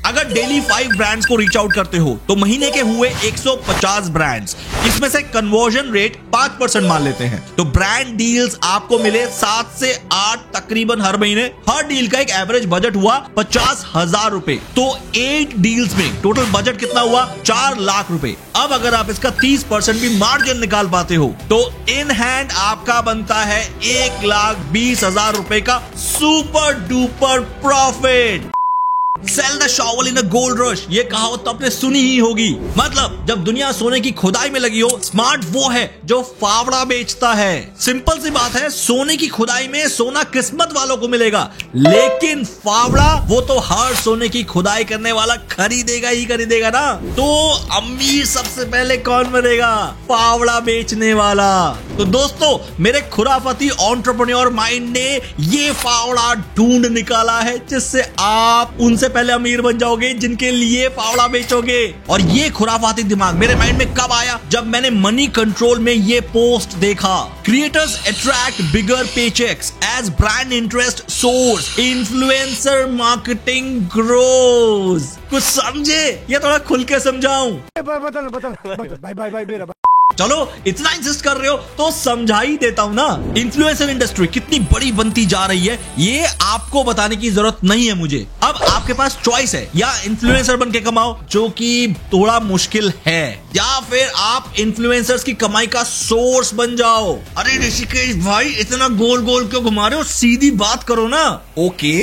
अगर daily 5 brands को reach out करते हो तो महीने के हुए 150 ब्रांड्स, इसमें से कन्वर्जन रेट 5% मान लेते हैं तो ब्रांड डील्स आपको मिले 7 से 8 तकरीबन हर महीने। हर डील का एक एवरेज बजट हुआ 50,000 रुपए, तो 8 डील्स में टोटल बजट कितना हुआ 4 लाख रुपए। अब अगर आप इसका 30% भी मार्जिन निकाल पाते हो तो इन हैंड आपका बनता है 1,20,000 रुपए का super duper profit. Sell the shovel in a gold rush, ये कहावत तो आपने सुनी ही होगी। मतलब जब दुनिया सोने की खुदाई में लगी हो, स्मार्ट वो है जो फावड़ा बेचता है। सिंपल सी बात है, सोने की खुदाई में सोना किस्मत वालों को मिलेगा, लेकिन फावड़ा वो तो हर सोने की खुदाई करने वाला खरीदेगा ही खरीदेगा ना। तो अमीर सबसे पहले कौन बनेगा? फावड़ा बेचने वाला। तो दोस्तों, मेरे खुराफाती एंटरप्रेन्योर माइंड ने ये फावड़ा ढूंढ निकाला है जिससे आप उनसे पहले अमीर बन जाओगे जिनके लिए फावड़ा बेचोगे। और ये खुराफाती दिमाग मेरे माइंड में कब आया? जब मैंने मनी कंट्रोल में ये पोस्ट देखा, creators attract bigger paychecks as brand interest soars, influencer marketing grows. कुछ समझे? ये थोड़ा खुल के समझाऊं? बता चलो, इतना इंसिस्ट कर रहे हो तो समझा ही देता हूं ना। इन्फ्लुएंसर इंडस्ट्री कितनी बड़ी बनती जा रही है ये आपको बताने की जरूरत नहीं है मुझे। अब आपके पास चॉइस है, या इन्फ्लुएंसर बन के कमाओ जो कि थोड़ा मुश्किल है, या फिर आप इन्फ्लुएंसर्स की कमाई का सोर्स बन जाओ। अरे ऋषिकेश भाई, इतना गोल गोल क्यों घुमा रहे हो? सीधी बात करो ना। ओके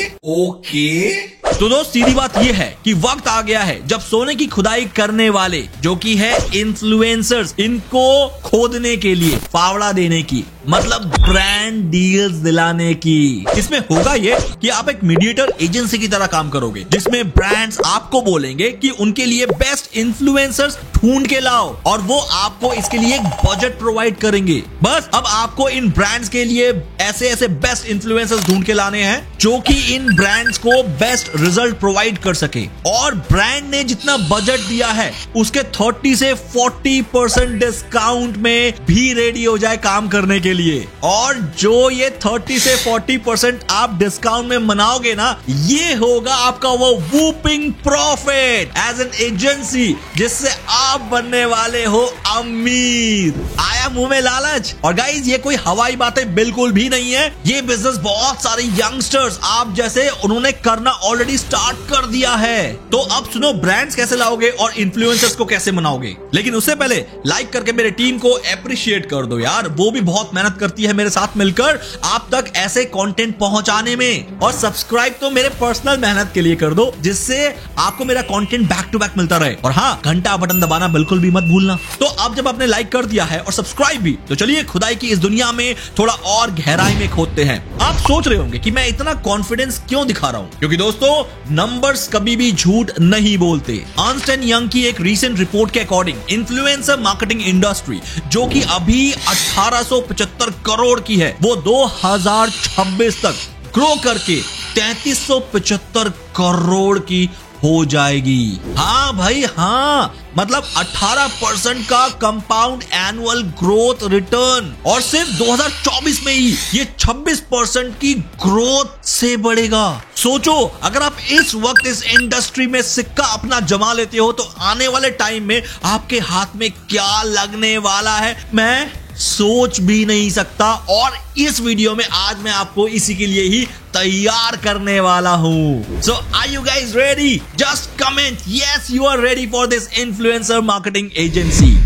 तो दोस्त, सीधी बात यह है कि वक्त आ गया है जब सोने की खुदाई करने वाले जो कि है इन्फ्लुएंसर्स, इनको खोदने के लिए फावड़ा देने की, मतलब ब्रांड डील्स दिलाने की। इसमें होगा ये कि आप एक मीडिएटर एजेंसी की तरह काम करोगे, जिसमें ब्रांड्स आपको बोलेंगे कि उनके लिए बेस्ट इन्फ्लुएंसर्स ढूंढ के लाओ, और वो आपको इसके लिए एक बजट प्रोवाइड करेंगे। बस अब आपको इन ब्रांड्स के लिए ऐसे ऐसे बेस्ट इन्फ्लुएंसर्स ढूंढ के लाने हैं जो कि इन ब्रांड्स को बेस्ट रिजल्ट प्रोवाइड कर सके। और ब्रांड ने जितना बजट दिया है उसके 30 से 40% डिस्काउंट में भी रेडी हो जाए काम करने के लिए। और जो ये 30 से 40% आप डिस्काउंट में मनाओगे ना, ये होगा आपका वो whopping profit as an agency, जिससे आप बनने वाले हो अमीर। आया मुंह में लालच? और गाइज, ये कोई हवाई बातें बिल्कुल भी नहीं है। ये बिजनेस बहुत सारे यंगस्टर्स आप जैसे उन्होंने करना ऑलरेडी स्टार्ट कर दिया है। तो अब सुनो, ब्रांड्स कैसे लाओगे और इन्फ्लुएंसर्स को कैसे मनाओगे। लेकिन उससे पहले लाइक करके मेरे टीम को अप्रिशिएट कर दो यार, वो भी बहुत मेहनत करती है मेरे साथ मिलकर आप तक ऐसे कंटेंट पहुंचाने में। और सब्सक्राइब तो मेरे पर्सनल मेहनत के लिए कर दो, जिससे आपको मेरा कंटेंट बैक टू बैक मिलता रहे। और हाँ, घंटा बटन दबाना बिल्कुल भी मत भूलना। तो अब जब आपने लाइक कर दिया है और सब्सक्राइब भी, तो चलिए खुदाई की इस दुनिया में थोड़ा और गहराई में खोदते हैं। आप सोच रहे होंगे कि मैं इतना कॉन्फिडेंस क्यों दिखा रहा हूं, क्योंकि दोस्तों, नंबर्स कभी भी झूठ नहीं बोलते। अर्न्स्ट एंड यंग की एक रीसेंट रिपोर्ट के अकॉर्डिंग इन्फ्लुएंसर मार्केटिंग इंडस्ट्री, जो कि अभी 1875 करोड़ की है, वो 2026 तक ग्रो करके 3375 करोड़ की हो जाएगी। हाँ भाई हाँ, मतलब 18% का कंपाउंड एनुअल ग्रोथ रिटर्न, और सिर्फ 2024 में ही ये 26% की ग्रोथ से बढ़ेगा। सोचो, अगर आप इस वक्त इस इंडस्ट्री में सिक्का अपना जमा लेते हो तो आने वाले टाइम में आपके हाथ में क्या लगने वाला है, मैं सोच भी नहीं सकता। और इस वीडियो में आज मैं आपको इसी के लिए ही तैयार करने वाला हूं। So are you guys ready? Just comment yes you are ready for this influencer marketing agency.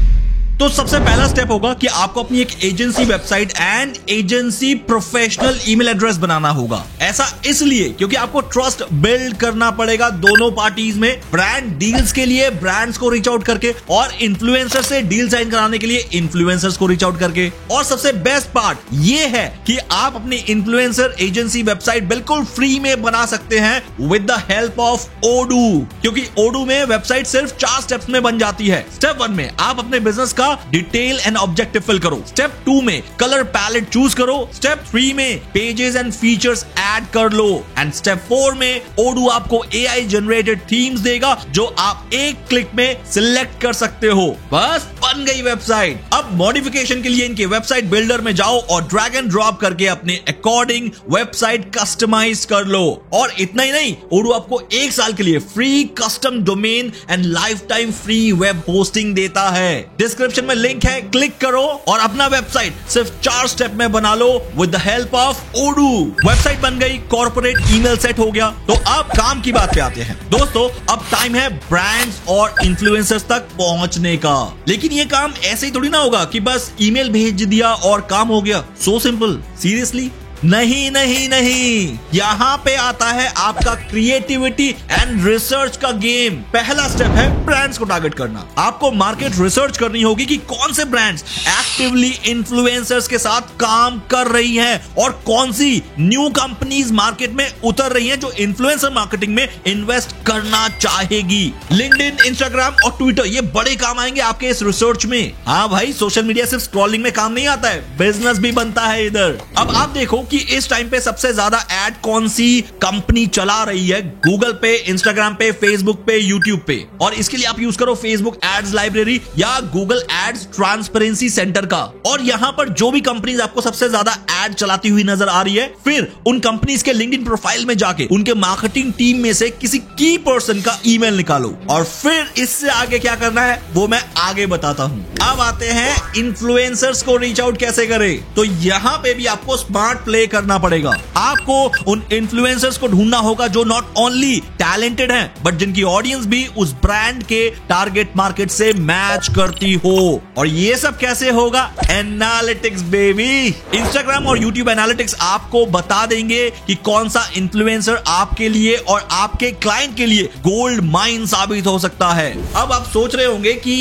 तो सबसे पहला स्टेप होगा कि आपको अपनी एक agency website and agency professional email address बनाना होगा। ऐसा इसलिए क्योंकि आपको ट्रस्ट बिल्ड करना पड़ेगा दोनों पार्टीज में, ब्रांड डील्स के लिए ब्रांड्स को रीच आउट करके, और इन्फ्लुएंसर से डील साइन कराने के लिए इन्फ्लुएंसर्स को रीच आउट करके। और सबसे बेस्ट पार्ट ये है कि आप अपनी इन्फ्लुएंसर एजेंसी वेबसाइट बिल्कुल फ्री में बना सकते हैं विद द हेल्प ऑफ ओडू, क्योंकि ओडू में वेबसाइट सिर्फ 4 स्टेप्स में बन जाती है। स्टेप 1 में आप अपने बिजनेस का पहला, डिटेल एंड ऑब्जेक्टिव फिल करो। स्टेप 2 में कलर पैलेट चूज करो। स्टेप 3 में पेजेस एंड फीचर्स ऐड कर लो। एंड स्टेप 4 में ओडू आपको AI जनरेटेड थीम्स देगा जो आप एक क्लिक में सिलेक्ट कर सकते हो। बस बन गई वेबसाइट। अब मॉडिफिकेशन के लिए इनके वेबसाइट बिल्डर में जाओ और ड्रैग एंड ड्रॉप करके अपने अकॉर्डिंग वेबसाइट कस्टमाइज कर लो। और इतना ही नहीं, ओडू आपको 1 साल के लिए free custom domain and life time free web hosting देता है। डिस्क्रिप्शन में लिंक है, क्लिक करो और अपना वेबसाइट सिर्फ 4 स्टेप में बना लो with the help of Odoo. Website बन गई, कॉर्पोरेट ईमेल सेट हो गया। तो अब काम की बात पे आते हैं दोस्तों। अब टाइम है ब्रांड्स और इन्फ्लुएंसर्स तक पहुंचने का। लेकिन ये काम ऐसे ही थोड़ी ना होगा कि बस ईमेल भेज दिया और काम हो गया। So simple. सीरियसली नहीं नहीं नहीं, यहां पे आता है आपका क्रिएटिविटी एंड रिसर्च का गेम। पहला स्टेप है ब्रांड्स को टारगेट करना। आपको मार्केट रिसर्च करनी होगी कि कौन से ब्रांड्स एक्टिवली इन्फ्लुएंसर्स के साथ काम कर रही हैं और कौन सी न्यू कंपनीज मार्केट में उतर रही हैं जो इन्फ्लुएंसर मार्केटिंग में इन्वेस्ट करना चाहेगी। लिंक्डइन, इंस्टाग्राम और ट्विटर, ये बड़े काम आएंगे आपके इस रिसर्च में। हाँ भाई, सोशल मीडिया सिर्फ स्क्रॉलिंग में काम नहीं आता है, बिजनेस भी बनता है इधर। अब आप देखो कि इस टाइम पे सबसे ज्यादा ऐड कौन सी कंपनी चला रही है गूगल पे, इंस्टाग्राम पे, फेसबुक पे, यूट्यूब पे। और इसके लिए आप यूज करो फेसबुक एड्स लाइब्रेरी या गूगल एड्स ट्रांसपेरेंसी सेंटर का। और यहां पर जो भी कंपनीज आपको सबसे ज्यादा ऐड चलाती हुई नजर आ रही है, फिर उन कंपनीज के लिंक्डइन प्रोफाइल में जाके उनके मार्केटिंग टीम में से किसी की पर्सन का ईमेल निकालो और फिर इससे आगे क्या करना है वो मैं आगे बताता हूं। अब आते हैं इन्फ्लुएंसर्स को रीच आउट कैसे करें। तो यहां पे भी आपको स्मार्ट प्ले करना पड़ेगा। आपको उन इन्फ्लुएंसर्स को ढूंढना होगा जो नॉट ओनली टैलेंटेड हैं बट जिनकी ऑडियंस भी उस ब्रांड के टारगेट मार्केट से मैच करती हो। और ये सब कैसे होगा? Analytics baby. इंस्टाग्राम और यूट्यूब एनालिटिक्स आपको बता देंगे कि कौन सा इन्फ्लुएंसर आपके लिए और आपके क्लाइंट के लिए गोल्ड माइन साबित हो सकता है। अब आप सोच रहे होंगे कि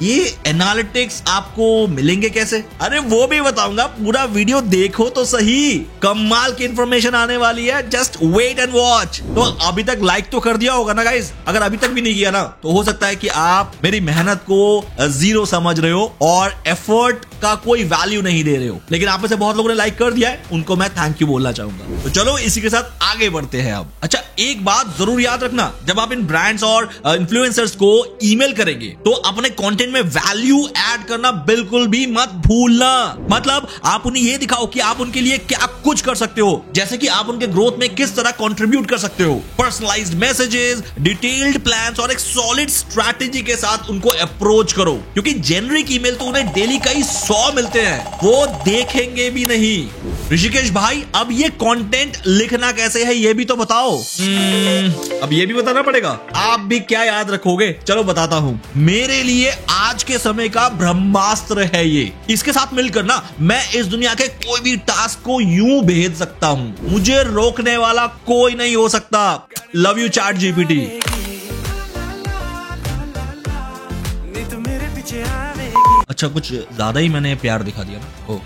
ये एनालिटिक्स आपको मिलेंगे कैसे? अरे वो भी बताऊंगा, पूरा वीडियो देखो तो सही, कमाल की इंफॉर्मेशन आने वाली है। Just wait and watch. तो अभी तक लाइक तो कर दिया होगा ना गाइस? अगर अभी तक भी नहीं किया ना तो हो सकता है कि आप मेरी मेहनत को जीरो समझ रहे हो और एफर्ट का कोई वैल्यू नहीं दे रहे हो। लेकिन आप में से बहुत लोगों ने लाइक कर दिया है, उनको मैं थैंक यू बोलना चाहूंगा। तो चलो इसी के साथ आगे बढ़ते हैं अब। अच्छा, एक बात जरूर याद रखना, जब आप इन ब्रांड्स और इन्फ्लुएंसर्स को ईमेल करेंगे तो अपने कंटेंट में वैल्यू ऐड करना बिल्कुल भी मत भूलना। मतलब आप उन्हें ये दिखाओ कि आप उनके लिए क्या कुछ कर सकते हो, जैसे कि आप उनके ग्रोथ में किस तरह कंट्रीब्यूट कर सकते हो। पर्सनलाइज्ड मैसेजेस, डिटेल्ड प्लान्स और एक सॉलिड स्ट्रैटेजी के साथ उनको अप्रोच करो, क्योंकि जेनरिक ईमेल तो उन्हें डेली कई 100 मिलते हैं, वो देखेंगे भी नहीं। ऋषिकेश भाई, अब ये कंटेंट लिखना कैसे है ये भी तो बताओ। अब ये भी बताना पड़ेगा। आप भी क्या याद रखोगे? चलो बताता हूं। मेरे लिए आज के समय का ब्रह्मास्त्र है ये। इसके साथ मिलकर ना मैं इस दुनिया के कोई भी टास्क को यूं भेज सकता हूं। मुझे रोकने वाला कोई नहीं हो सकता। Love you chat GPT. अच्छा, कुछ ज्यादा ही मैंने प्यार दिखा दिया ना। ओ,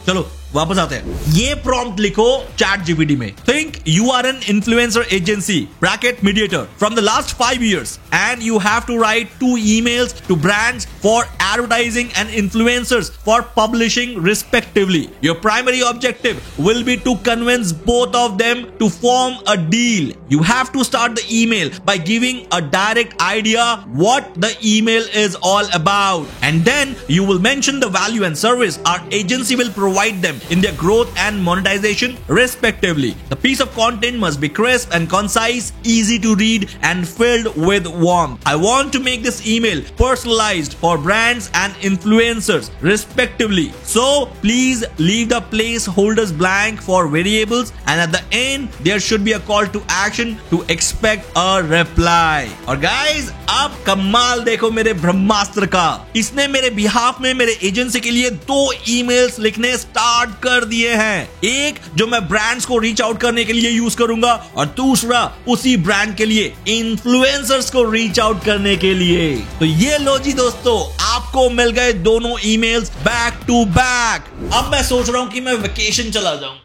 चलो वापस आते हैं। ये प्रॉम्प्ट लिखो चैट जीपीटी में। Think you are an influencer agency bracket mediator from the last 5 years and you have to write 2 emails to brands for advertising and influencers for publishing respectively. Your primary objective will be to convince both of them to form a deal. You have to start the email by giving a direct idea what the email is all about, and then you will mention the value and service our agency will provide them in their growth and monetization respectively. The piece of content must be crisp and concise, easy to read and filled with warmth. I want to make this email personalized for brands and influencers respectively. So please leave the placeholders blank for variables, and at the end there should be a call to action to expect a reply. और guys, अब कमाल देखो मेरे ब्रह्मास्त्र का। इसने मेरे behalf में मेरे एजेंसी के लिए 2 ईमेल्स लिखने स्टार्ट कर दिए हैं। एक जो मैं ब्रांड्स को रीच आउट करने के लिए यूज करूंगा और दूसरा उसी ब्रांड के लिए इन्फ्लुएंसर्स को रीच आउट करने के लिए। तो ये लो जी दोस्तों, आपको मिल गए दोनों ईमेल्स बैक टू बैक। अब मैं सोच रहा हूं कि मैं वेकेशन चला जाऊं।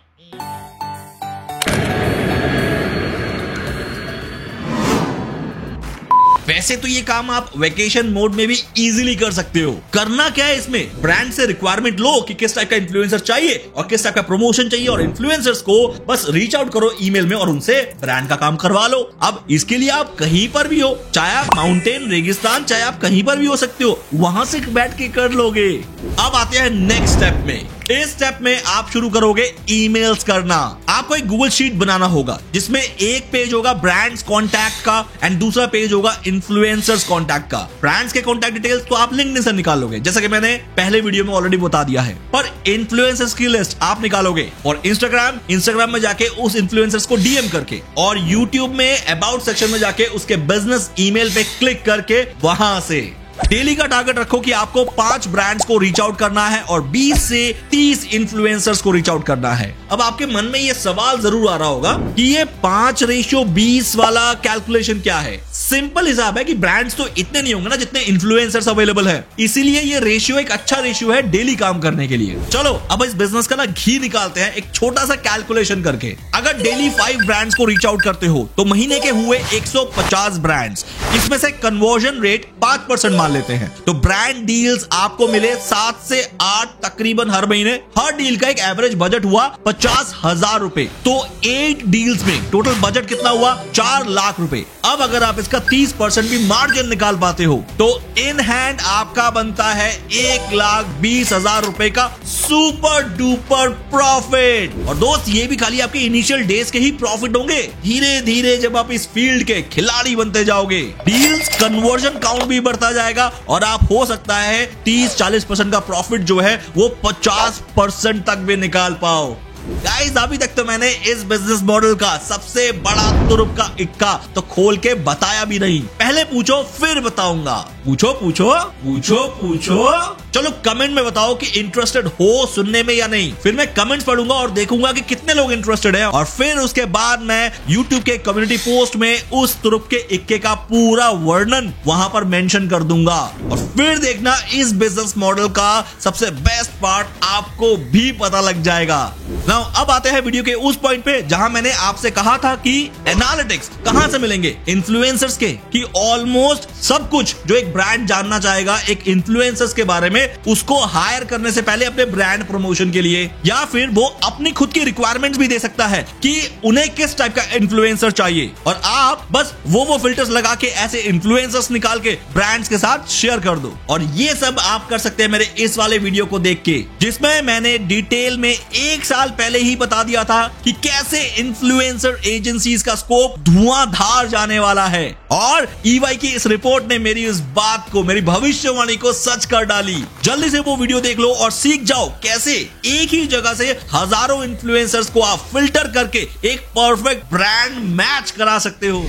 वैसे तो ये काम आप वेकेशन मोड में भी इजीली कर सकते हो। करना क्या है, इसमें ब्रांड से रिक्वायरमेंट लो कि किस टाइप का इन्फ्लुएंसर चाहिए और किस टाइप का प्रमोशन चाहिए, और इन्फ्लुएंसर्स को बस रीच आउट करो ईमेल में और उनसे ब्रांड का काम करवा लो। अब इसके लिए आप कहीं पर भी हो, चाहे आप माउंटेन, रेगिस्तान, चाहे आप कहीं पर भी हो सकते हो, वहां से बैठ के कर लोगे। अब आते हैं नेक्स्ट स्टेप में। इस स्टेप में आप शुरू करोगे ईमेल्स करना। आपको एक गूगल शीट बनाना होगा जिसमें एक पेज होगा ब्रांड्स कॉन्टैक्ट का एंड दूसरा पेज होगा इन्फ्लुएंसर्स कॉन्टैक्ट का। ब्रांड्स के कॉन्टैक्ट डिटेल्स तो आप लिंक्डइन से निकालोगे, जैसा कि मैंने पहले वीडियो में ऑलरेडी बता दिया है, पर इन्फ्लुएंसर्स की लिस्ट आप निकालोगे और इंस्टाग्राम में जाके उस इन्फ्लुएंसर्स को डीएम करके, और यूट्यूब में अबाउट सेक्शन में जाके उसके बिजनेस ईमेल पे क्लिक करके वहां से डेली का टारगेट रखो कि आपको 5 ब्रांड्स को रीच आउट करना है और 20 से 30 इन्फ्लुएंसर्स को रीच आउट करना है। अब आपके मन में ये सवाल जरूर आ रहा होगा कि ये 5:20 वाला कैलकुलेशन क्या है। सिंपल हिसाब है कि ब्रांड्स तो इतने नहीं होंगे ना जितने इन्फ्लुएंसर्स अवेलेबल है, इसीलिए ये रेशियो एक अच्छा रेशियो है डेली काम करने के लिए। चलो अब इस बिजनेस का ना घी निकालते हैं एक छोटा सा कैलकुलेशन करके। अगर डेली 5 ब्रांड्स को रीच आउट करते हो तो महीने के हुए 150 ब्रांड्स, इसमें से कन्वर्जन रेट 5% मान लेते हैं, तो ब्रांड डील्स आपको मिले 7 से 8 तकरीबन हर महीने। हर डील का एक एवरेज बजट हुआ 50,000 रुपए, तो 8 डील्स में टोटल बजट कितना हुआ 4 लाख रुपए। अब अगर आप इसका 30% भी मार्जिन निकाल पाते हो तो इन हैंड आपका बनता है 1,20,000 रुपए का सुपर डुपर प्रॉफिट। और दोस्त ये भी खाली आपके इनिशियल डेज के ही प्रॉफिट होंगे, धीरे धीरे जब आप इस फील्ड के खिलाड़ी बनते जाओगे डील्स कन्वर्जन काउंट भी बढ़ता जाएगा और आप हो सकता है 30-40% का प्रॉफिट जो है वो 50% तक भी निकाल पाओ। गाइस अभी तक तो मैंने इस बिजनेस मॉडल का सबसे बड़ा तुरुप का इक्का तो खोल के बताया भी नहीं। पहले पूछो फिर बताऊंगा। पूछो पूछो पूछो पूछो। चलो कमेंट में बताओ कि इंटरेस्टेड हो सुनने में या नहीं। फिर मैं कमेंट्स पढ़ूंगा और देखूंगा कि कितने लोग इंटरेस्टेड हैं, और फिर उसके बाद मैं यूट्यूब के कम्युनिटी पोस्ट में उस तुरुप के इक्के का पूरा वर्णन वहां पर मेंशन कर दूंगा। और फिर देखना इस बिजनेस मॉडल का सबसे बेस्ट पार्ट आपको भी पता लग जाएगा। नाउ अब आते हैं वीडियो के उस पॉइंट पे जहां मैंने आपसे कहा था कि एनालिटिक्स कहां से मिलेंगे इन्फ्लुएंसर्स के, कि ऑलमोस्ट सब कुछ जो एक ब्रांड जानना चाहेगा एक इन्फ्लुएंसर्स के बारे में, उसको हायर करने से पहले अपने ब्रांड प्रमोशन के लिए, या फिर वो अपनी खुद की रिक्वायरमेंट्स भी दे सकता है कि उन्हें किस टाइप का इन्फ्लुएंसर चाहिए, और आप बस वो फिल्टर्स लगा के ऐसे इन्फ्लुएंसर्स निकाल के ब्रांड्स के साथ शेयर कर दो। और ये सब आप कर सकते हैं मेरे इस वाले वीडियो को देख के, जिसमें मैंने डिटेल में 1 साल पहले ही बता दिया था कि कैसे इन्फ्लुएंसर एजेंसीज का स्कोप धुआंधार जाने वाला है। और EY की इस रिपोर्ट ने मेरी इस बात को, मेरी भविष्यवाणी को सच कर डाली। जल्दी से वो वीडियो देख लो और सीख जाओ कैसे एक ही जगह से हजारों इन्फ्लुएंसर्स को आप फिल्टर करके एक परफेक्ट ब्रांड मैच करा सकते हो।